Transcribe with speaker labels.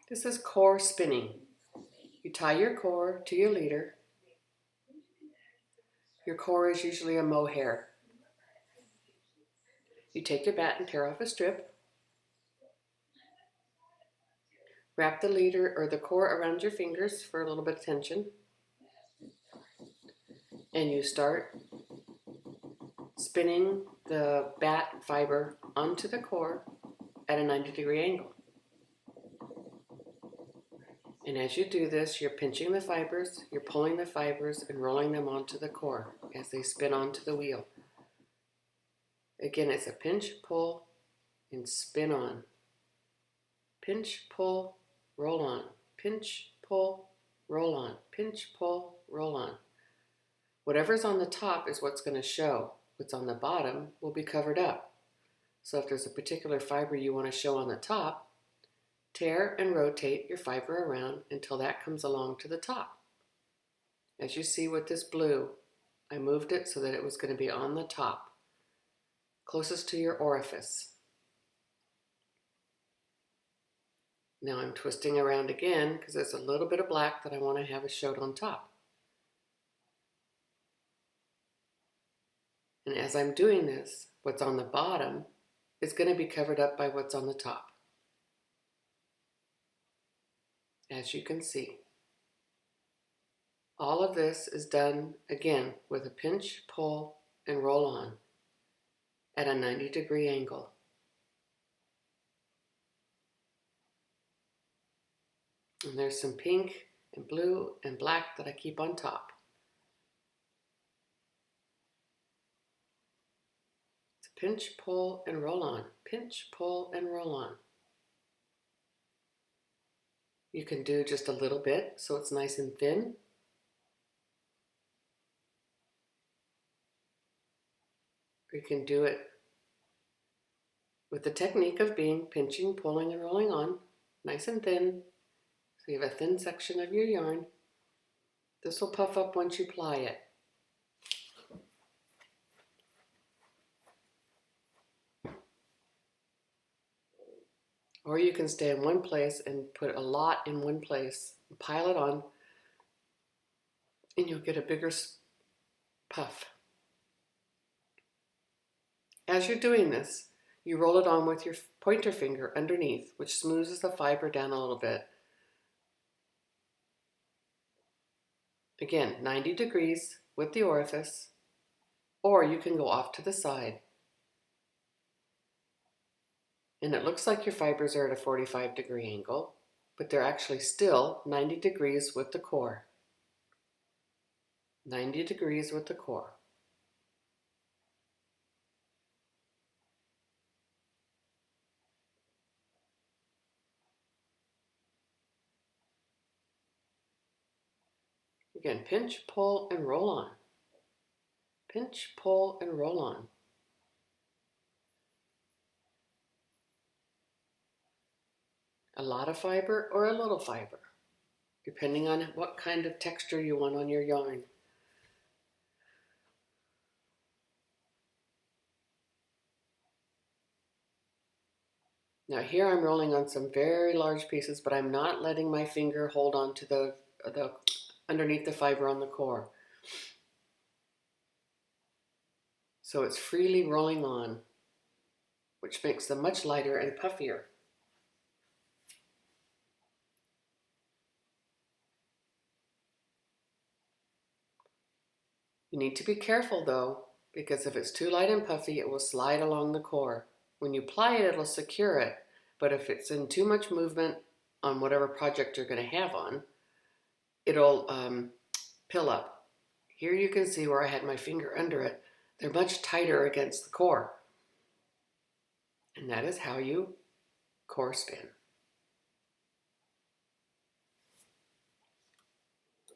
Speaker 1: This is core spinning. You tie your core to your leader. Your core is usually a mohair. You take your bat and tear off a strip. Wrap the leader or the core around your fingers for a little bit of tension. And you start spinning the bat fiber onto the core at a 90-degree angle. And as you do this, you're pinching the fibers, you're pulling the fibers and rolling them onto the core as they spin onto the wheel. Again, it's a pinch, pull, and spin on. Pinch, pull, roll on. Pinch, pull, roll on. Pinch, pull, roll on. Whatever's on the top is what's going to show. What's on the bottom will be covered up. So if there's a particular fiber you want to show on the top, tear and rotate your fiber around until that comes along to the top. As you see with this blue, I moved it so that it was going to be on the top, closest to your orifice. Now I'm twisting around again because there's a little bit of black that I want to have showed on top. And as I'm doing this, what's on the bottom is going to be covered up by what's on the top. As you can see, all of this is done again with a pinch, pull, and roll on at a 90-degree angle. And there's some pink and blue and black that I keep on top. It's a pinch, pull, and roll on. Pinch, pull, and roll on. You can do just a little bit so it's nice and thin. Or you can do it with the technique of being pinching, pulling, and rolling on, nice and thin. So you have a thin section of your yarn. This will puff up once you ply it. Or you can stay in one place and put a lot in one place, pile it on, and you'll get a bigger puff. As you're doing this, you roll it on with your pointer finger underneath, which smooths the fiber down a little bit. Again, 90 degrees with the orifice, or you can go off to the side. And it looks like your fibers are at a 45-degree angle, but they're actually still 90 degrees with the core. 90 degrees with the core. Again, pinch, pull, and roll on. Pinch, pull, and roll on. A lot of fiber or a little fiber, depending on what kind of texture you want on your yarn. Now here I'm rolling on some very large pieces, but I'm not letting my finger hold on to the underneath the fiber on the core. So it's freely rolling on, which makes them much lighter and puffier. You need to be careful though, because if it's too light and puffy, it will slide along the core. When you ply it, it'll secure it, but if it's in too much movement on whatever project you're going to have on, it'll pill up. Here you can see where I had my finger under it. They're much tighter against the core. And that is how you core spin.